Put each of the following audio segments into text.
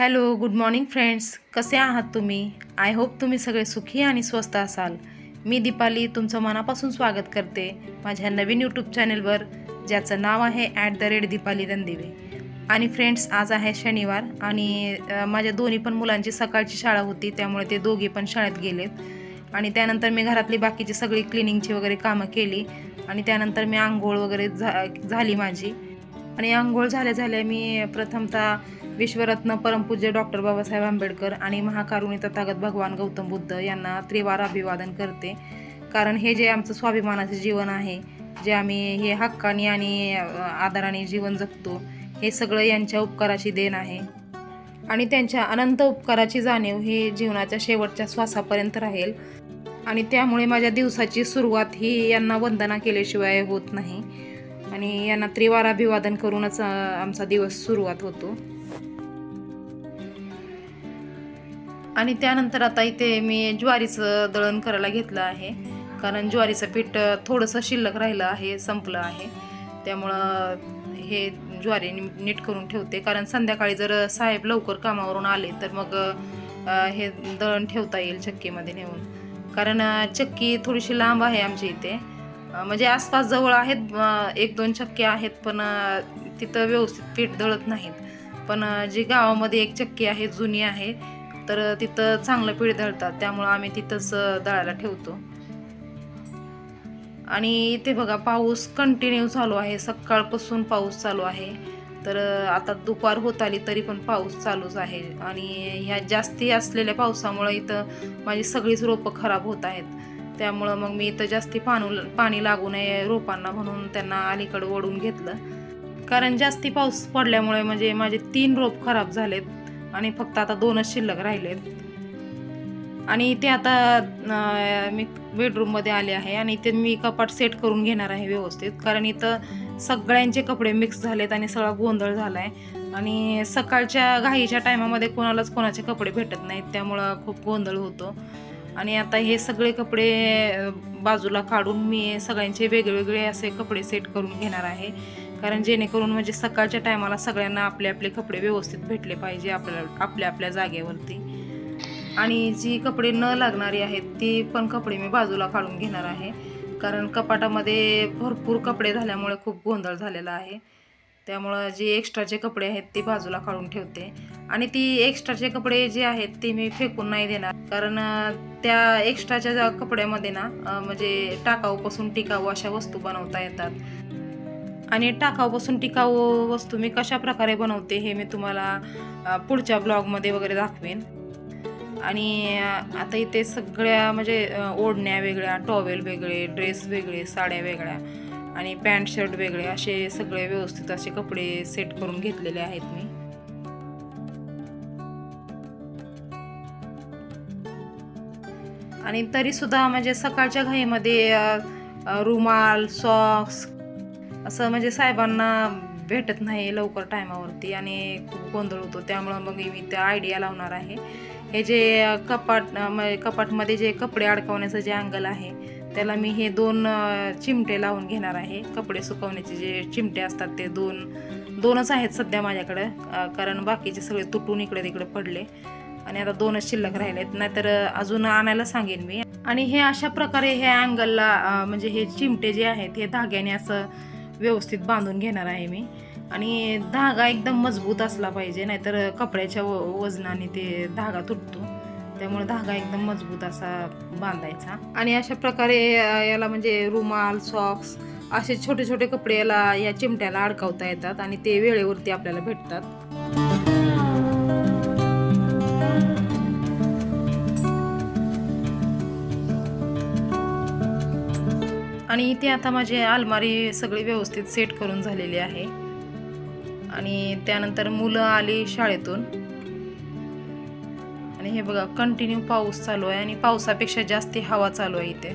Hello, good morning friends. कसे आहात तुम्ही? आय होप तुम्ही सगळे सुखी आणि स्वस्त असाल. मी दीपाली तुमचं मनापासून स्वागत करते माझ्या नवीन यूट्यूब चॅनलवर, ज्याचं नाव आहे @दीपाली रणदिवे. आणि फ्रेंड्स, आज आहे शनिवार आणि माझ्या दोन्ही पण मुलांची सकाळची शाळा होती, त्यामुळे ते दोघे पण शाळेत गेलेत. आणि त्यानंतर मी घरातली बाकीची सगळी क्लिनिंगची वगैरे कामं केली आणि त्यानंतर मी आंघोळ वगैरे झाली माझी. आणि आंघोळ झाल्या मी प्रथमतः विश्वरत्न परमपूज्य डॉक्टर बाबासाहेब आंबेडकर आणि महाकारुणी तथागत भगवान गौतम बुद्ध यांना त्रिवार अभिवादन करते. कारण हे जे आमचं स्वाभिमानाचे जीवन आहे, जे आम्ही हे हक्काने आणि आदराने जीवन जगतो, हे सगळं यांच्या उपकाराची देण आहे. आणि त्यांच्या अनंत उपकाराची जाणीव ही जीवनाच्या शेवटच्या श्वासापर्यंत राहील. आणि त्यामुळे माझ्या दिवसाची सुरुवात ही यांना वंदना केल्याशिवाय होत नाही. आणि यांना त्रिवार अभिवादन करूनच आमचा दिवस सुरुवात होतो. आणि त्यानंतर आता इथे मी ज्वारीचं दळण करायला घेतलं आहे, कारण ज्वारीचं पीठ थोडंसं शिल्लक राहिलं आहे, संपलं आहे. त्यामुळं हे ज्वारी नीट करून ठेवते, कारण संध्याकाळी जर साहेब लवकर कामावरून आले तर मग हे दळण ठेवता येईल चक्कीमध्ये नेऊन. कारण चक्की थोडीशी लांब आहे आमच्या इथे, म्हणजे आसपास जवळ आहेत 1-2 चक्की आहेत, पण तिथं व्यवस्थित पीठ दळत नाहीत. पण जी गावामध्ये एक चक्की आहे, जुनी आहे, तर तिथं चांगलं पीठ दळतात, त्यामुळं आम्ही तिथंच दळायला ठेवतो. आणि इथे बघा, पाऊस कंटिन्यू चालू आहे, सकाळपासून पाऊस चालू आहे. तर आता दुपार होत आली तरी पण पाऊस चालूच आहे. आणि ह्या जास्ती असलेल्या पावसामुळे इथं माझी सगळीच रोपं खराब होत आहेत. त्यामुळं मग मी इथं जास्ती पाणी लागू नये रोपांना म्हणून त्यांना अलीकडे ओढून घेतलं. कारण जास्ती पाऊस पडल्यामुळे म्हणजे माझे 3 रोप खराब झालेत आणि फक्त आता 2च शिल्लक राहिलेत. आणि इथे आता मी बेडरूममध्ये आले आहे आणि इथे मी कपाट सेट करून घेणार आहे व्यवस्थित, कारण इथं सगळ्यांचे कपडे मिक्स झालेत आणि सगळा गोंधळ झाला आहे. आणि सकाळच्या घाईच्या टायमामध्ये कोणालाच कोणाचे कपडे भेटत नाहीत, त्यामुळं खूप गोंधळ होतो. आणि आता हे सगळे कपडे बाजूला काढून मी सगळ्यांचे वेगवेगळे असे कपडे सेट करून घेणार आहे, कारण जेणेकरून म्हणजे सकाळच्या टायमाला सगळ्यांना आपले आपले कपडे व्यवस्थित भेटले पाहिजे आपल्या आपल्या जागेवरती. आणि जी कपडे न लागणारी आहेत ती पण कपडे मी बाजूला काढून घेणार आहे, कारण कपाटामध्ये भरपूर कपडे झाल्यामुळे खूप गोंधळ झालेला आहे. त्यामुळं जे एक्स्ट्राचे कपडे आहेत ते बाजूला काढून ठेवते. आणि ती एक्स्ट्राचे कपडे जे आहेत ते मी फेकून नाही देणार, कारण त्या एक्स्ट्राच्या कपड्यामध्ये ना म्हणजे टाकाऊपासून टिकाऊ अशा वस्तू बनवता येतात. आणि टाकाऊपासून टिकाऊ वस्तू मी कशा प्रकारे बनवते हे मी तुम्हाला पुढच्या ब्लॉगमध्ये वगैरे दाखवेन. आणि आता इथे सगळ्या म्हणजे ओढण्या वेगळ्या, टॉवेल वेगळे, ड्रेस वेगळे, साड्या वेगळ्या आणि पॅन्ट शर्ट वेगळे, असे सगळे व्यवस्थित असे कपडे सेट करून घेतलेले आहेत मी. आणि तरीसुद्धा म्हणजे सकाळच्या घाईमध्ये रुमाल, सॉक्स असं म्हणजे साहेबांना भेटत नाही लवकर टायमावरती आणि खूप गोंधळ होतो. त्यामुळं मग मी त्या आयडिया लावणार आहे. हे जे कपाटमध्ये जे कपडे अडकवण्याचं जे अँगल आहे त्याला मी हे 2 चिमटे लावून घेणार आहे. कपडे सुकवण्याचे जे चिमटे असतात ते 2च आहेत सध्या माझ्याकडं, कारण बाकीचे सगळे तुटून इकडे तिकडे पडले आणि आता 2च शिल्लक राहिलेत, नाहीतर अजून आणायला सांगेन मी. आणि हे अशा प्रकारे हे अँगलला म्हणजे हे चिमटे जे आहेत हे धाग्याने असं व्यवस्थित बांधून घेणार आहे मी. आणि धागा एकदम मजबूत असला पाहिजे, नाहीतर कपड्याच्या वजनाने ते धागा तुटतो. त्यामुळे धागा एकदम मजबूत असा बांधायचा. आणि अशा प्रकारे याला म्हणजे रुमाल, सॉक्स असे छोटे छोटे कपडे या चिमट्याला अडकवता येतात आणि ते वेळेवरती आपल्याला भेटतात. आणि इथे आता माझी अलमारी सगळी व्यवस्थित सेट करून झालेली आहे. आणि त्यानंतर मुलं आली शाळेतून आणि हे बघा, कंटिन्यू पाऊस चालू आहे आणि पावसापेक्षा जास्ती हवा चालू आहे इथे.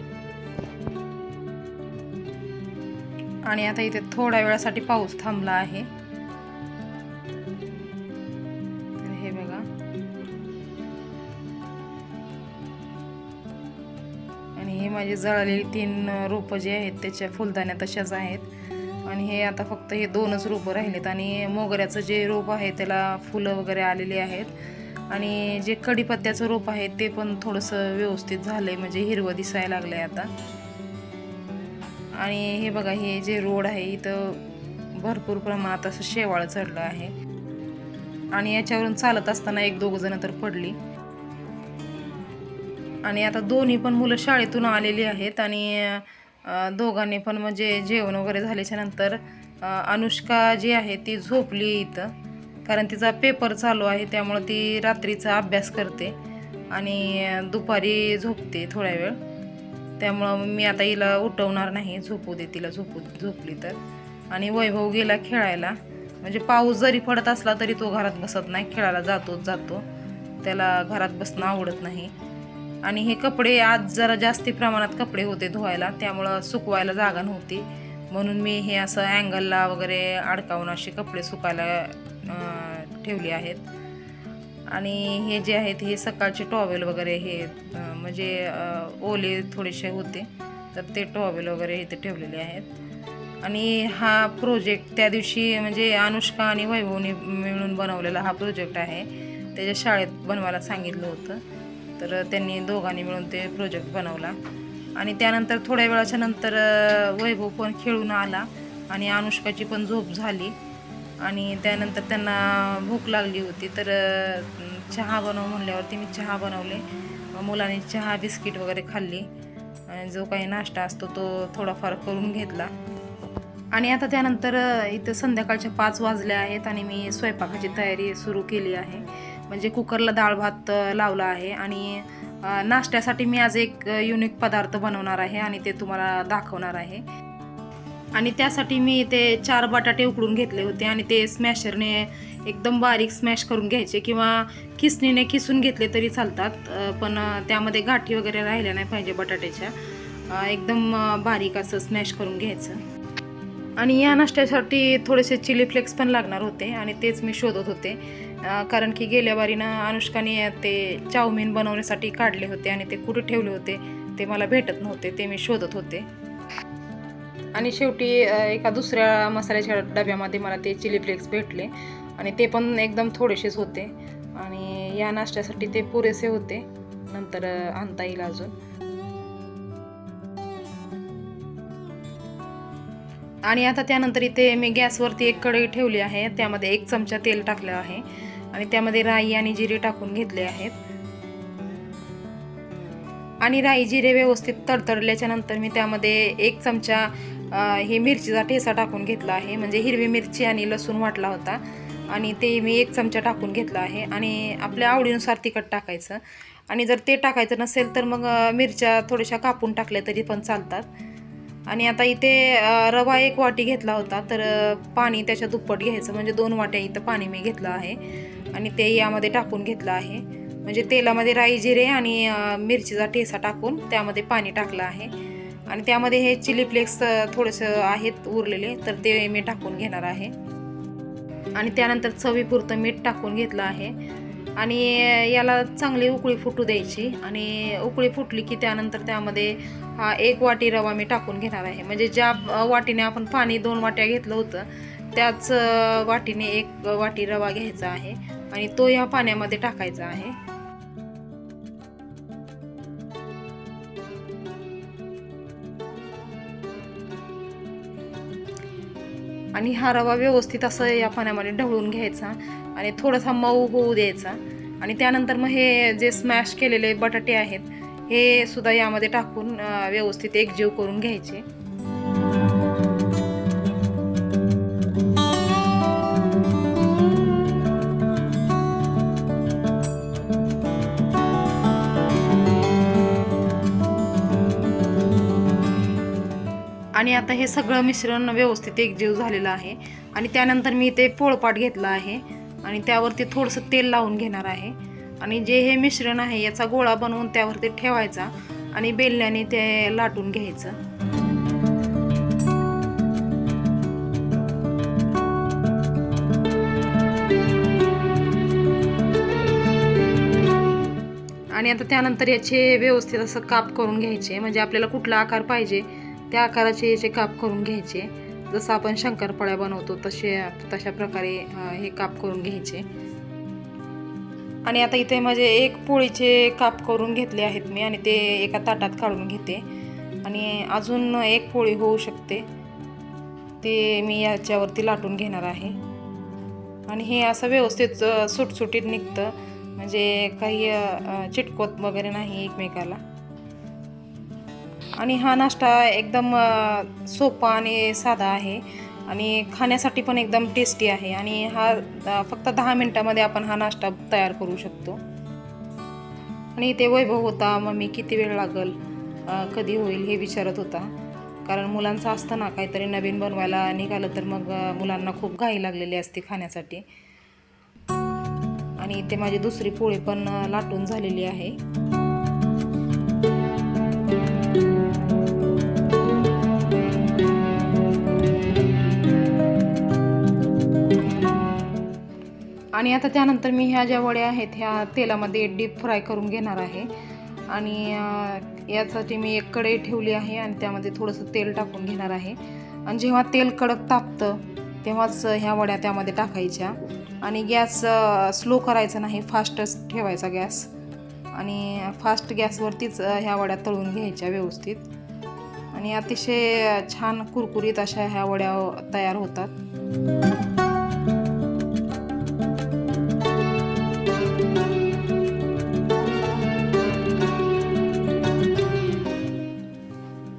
आणि आता इथे थोड्या वेळासाठी पाऊस थांबला आहे. हे बघा, आणि हे माझे जळालेली 3 रोपं जे आहेत त्याच्या फुलदाण्या तशाच आहेत. आणि हे आता फक्त हे 2च रोपं राहिलेत आणि मोगऱ्याचं जे रोप आहे त्याला फुलं वगैरे आलेली आहेत आणि जे कढीपत्त्याचं रोप आहे ते पण थोडंसं व्यवस्थित झालंय, म्हणजे हिरवं दिसायला लागलंय आता. आणि हे बघा, हे जे रोड आहे इथं भरपूर प्रमाणात असं शेवाळ चढलं आहे आणि याच्यावरून चालत असताना 1-2 जण तर पडली. आणि आता दोन्ही पण मुलं शाळेतून आलेली आहेत आणि दोघांनी पण म्हणजे जेवण वगैरे झाल्याच्या नंतर अनुष्का जी आहे ती झोपली इथं, कारण तिचा पेपर चालू आहे त्यामुळं ती रात्रीचा अभ्यास करते आणि दुपारी झोपते थोड्या वेळ. त्यामुळं मी आता हिला उठवणार नाही, झोपू दे तिला, झोपली तर. आणि वैभव गेला खेळायला, म्हणजे पाऊस जरी पडत असला तरी तो घरात बसत नाही, खेळायला जातो, त्याला घरात बसणं आवडत नाही. आणि हे कपडे आज जरा जास्ती प्रमाणात कपडे होते धुवायला, त्यामुळं सुकवायला जागा नव्हती, म्हणून मी हे असं अँगलला वगैरे अडकावून असे कपडे सुकायला ठेवले आहेत. आणि हे जे आहेत हे सकाळचे टॉवेल वगैरे हे म्हणजे ओले थोडेसे होते तर ते टॉवेल वगैरे इथे ठेवलेले आहेत. आणि हा प्रोजेक्ट त्या दिवशी म्हणजे अनुष्का आणि वैभवने मिळून बनवलेला हा प्रोजेक्ट आहे, त्याच्या शाळेत बनवायला सांगितलं होतं, तर त्यांनी दोघांनी मिळून ते प्रोजेक्ट बनवला. आणि त्यानंतर थोड्या वेळाच्या नंतर वैभव पण खेळून आला आणि अनुष्काची पण झोप झाली आणि त्यानंतर त्यांना भूक लागली होती, तर चहा बनव म्हणल्यावरती मी चहा बनवले. मुलांनी चहा बिस्किट वगैरे खाल्ली, जो काही नाश्ता असतो तो थोडाफार करून घेतला. आणि आता त्यानंतर इथं संध्याकाळच्या 5 वाजल्या आहेत आणि मी स्वयंपाकाची तयारी सुरू केली आहे, म्हणजे कुकरला डाळ भात लावला आहे. आणि नाश्त्यासाठी मी आज एक युनिक पदार्थ बनवणार आहे आणि ते तुम्हाला दाखवणार आहे. आणि त्यासाठी मी ते 4 बटाटे उकडून घेतले होते आणि ते स्मॅशरने एकदम बारीक स्मॅश करून घ्यायचे किंवा खिसणीने खिसून घेतले तरी चालतात, पण त्यामध्ये गाठी वगैरे राहिल्या नाही पाहिजे बटाट्याच्या, एकदम बारीक असं स्मॅश करून घ्यायचं. आणि या नाश्त्यासाठी थोडेसे चिली फ्लेक्स पण लागणार होते आणि तेच मी शोधत होते, कारण की गेल्या वारीनं अनुष्काने ते चाऊमिन बनवण्यासाठी काढले होते आणि ते कुठे ठेवले होते ते मला भेटत नव्हते, ते मी शोधत होते. आणि शेवटी एका दुसऱ्या मसाल्याच्या डब्यामध्ये मला ते चिली फ्लेक्स भेटले आणि ते पण एकदम थोडेसेच होते आणि या नाश्त्यासाठी ते पुरेसे होते, नंतर आणता येईल अजून. आणि आता त्यानंतर इथे मी गॅसवरती एक कढई ठेवली आहे, त्यामध्ये 1 चमचा तेल टाकलं आहे आणि त्यामध्ये राई आणि जिरे टाकून घेतले आहेत. आणि राई जिरे व्यवस्थित तडतडल्याच्या नंतर मी त्यामध्ये 1 चमचा हे मिरचीचा ठेचा टाकून घेतला आहे, म्हणजे हिरवी मिरची आणि लसूण वाटला होता आणि ते मी 1 चमचा टाकून घेतला आहे. आणि आपल्या आवडीनुसार तिखट टाकायचं, आणि जर ते टाकायचं नसेल तर मग मिरच्या थोड्याशा कापून टाकल्या तरी पण चालतात. आणि आता इथे रवा 1 वाटी घेतला होता, तर पाणी त्याच्या दुप्पट घ्यायचं, म्हणजे 2 वाट्या इथं पाणी मी घेतलं आहे आणि ते यामध्ये टाकून घेतलं आहे. म्हणजे तेलामध्ये राई जिरे आणि मिरचीचा ठेचा टाकून त्यामध्ये पाणी टाकलं आहे आणि त्यामध्ये हे चिली फ्लेक्स थोडंसं आहेत उरलेले, तर ते मी टाकून घेणार आहे. आणि त्यानंतर चवीपुरतं मीठ टाकून घेतलं आहे आणि याला चांगली उकळी फुटू द्यायची. आणि उकळी फुटली की त्यानंतर त्यामध्ये 1 वाटी रवा मी टाकून घेणार आहे, म्हणजे ज्या वाटीने आपण पाणी 2 वाट्या घेतलं होतं त्याच वाटीने 1 वाटी रवा घ्यायचा आहे आणि तो या पाण्यामध्ये टाकायचा आहे. आणि हा रवा व्यवस्थित असं या पाण्यामध्ये ढवळून घ्यायचा आणि थोडासा मऊ होऊ द्यायचा. आणि त्यानंतर मग हे जे स्मॅश केलेले बटाटे आहेत हे सुद्धा यामध्ये टाकून व्यवस्थित एकजीव करून घ्यायचे. आणि आता हे सगळं मिश्रण व्यवस्थित एकजीव झालेलं आहे आणि त्यानंतर मी ते पोळपाट घेतला आहे आणि त्यावरती थोडंसं तेल लावून घेणार आहे आणि जे हे मिश्रण आहे याचा गोळा बनवून त्यावरती ठेवायचा आणि बेलण्याने ते लाटून घ्यायचं. आणि आता त्यानंतर याचे व्यवस्थित असं काप करून घ्यायचे, म्हणजे आपल्याला कुठला आकार पाहिजे त्या आकाराचे याचे काप करून घ्यायचे. जसं आपण शंकरपाळ्या बनवतो तशा प्रकारे हे काप करून घ्यायचे। आणि आता इथे माझे एक पोळीचे काप करून घेतले आहेत मी आणि ते एका ताटात काढून घेते आणि अजून एक पोळी होऊ शकते ते मी याच्यावरती लाटून घेणार आहे। आणि हे असं व्यवस्थित सुटसुटीत निघतं, म्हणजे काही चिटकत वगैरे नाही एकमेकाला। आणि हा नाश्ता एकदम सोपा आणि साधा आहे आणि खाण्यासाठी पण एकदम टेस्टी आहे आणि हा फक्त 10 मिनिटांमध्ये आपण हा नाश्ता तयार करू शकतो। आणि ते वैभव होता, मम्मी किती वेळ लागल, कधी होईल हे विचारत होता, कारण मुलांचं असतं ना काहीतरी नवीन बनवायला निघालं तर मग मुलांना खूप घाई लागलेली असते खाण्यासाठी। आणि इथे माझी दुसरी पोळी पण लाटून झालेली आहे। आणि आता त्यानंतर मी ह्या ज्या वड्या आहेत ह्या तेलामध्ये डीप फ्राय करून घेणार आहे। आणि यासाठी मी एक कढई ठेवली आहे आणि त्यामध्ये थोडंसं तेल टाकून घेणार आहे। आणि जेव्हा तेल कडक तापतं तेव्हाच ह्या वड्या त्यामध्ये टाकायच्या आणि गॅस स्लो करायचा नाही, फास्टच ठेवायचा गॅस। आणि फास्ट गॅसवरतीच ह्या वड्या तळून घ्यायच्या व्यवस्थित आणि अतिशय छान कुरकुरीत अशा ह्या वड्या तयार होतात।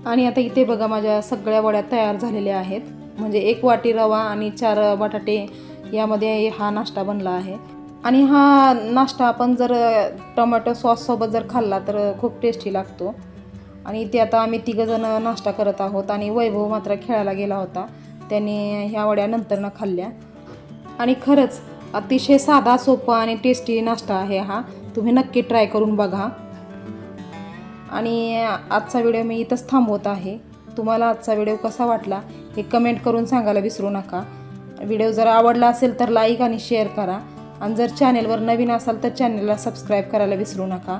आणि आता इथे बघा माझ्या सगळ्या वड्या तयार झालेल्या आहेत, म्हणजे 1 वाटी रवा आणि 4 बटाटे यामध्ये हा नाश्ता बनला आहे। आणि हा नाश्ता आपण जर टोमॅटो सॉससोबत जर खाल्ला तर खूप टेस्टी लागतो। आणि इथे आता आम्ही 3 जण नाश्ता करत आहोत आणि वैभव मात्र खेळायला गेला होता, त्याने ह्या वड्या नंतरनं खाल्ल्या। आणि खरंच अतिशय साधा सोपा आणि टेस्टी नाश्ता आहे हा, तुम्ही नक्की ट्राय करून बघा। आणि आजचा व्हिडिओ मी इथंच थांबवत आहे। तुम्हाला आजचा व्हिडिओ कसा वाटला हे कमेंट करून सांगायला विसरू नका। व्हिडिओ जर आवडला असेल तर लाईक आणि शेअर करा आणि जर चॅनेलवर नवीन असाल तर चॅनेलला सबस्क्राईब करायला विसरू नका।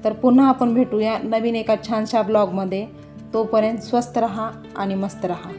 तर पुन्हा आपण भेटूया नवीन एका छानशा ब्लॉगमध्ये। तोपर्यंत स्वस्त रहा आणि मस्त रहा।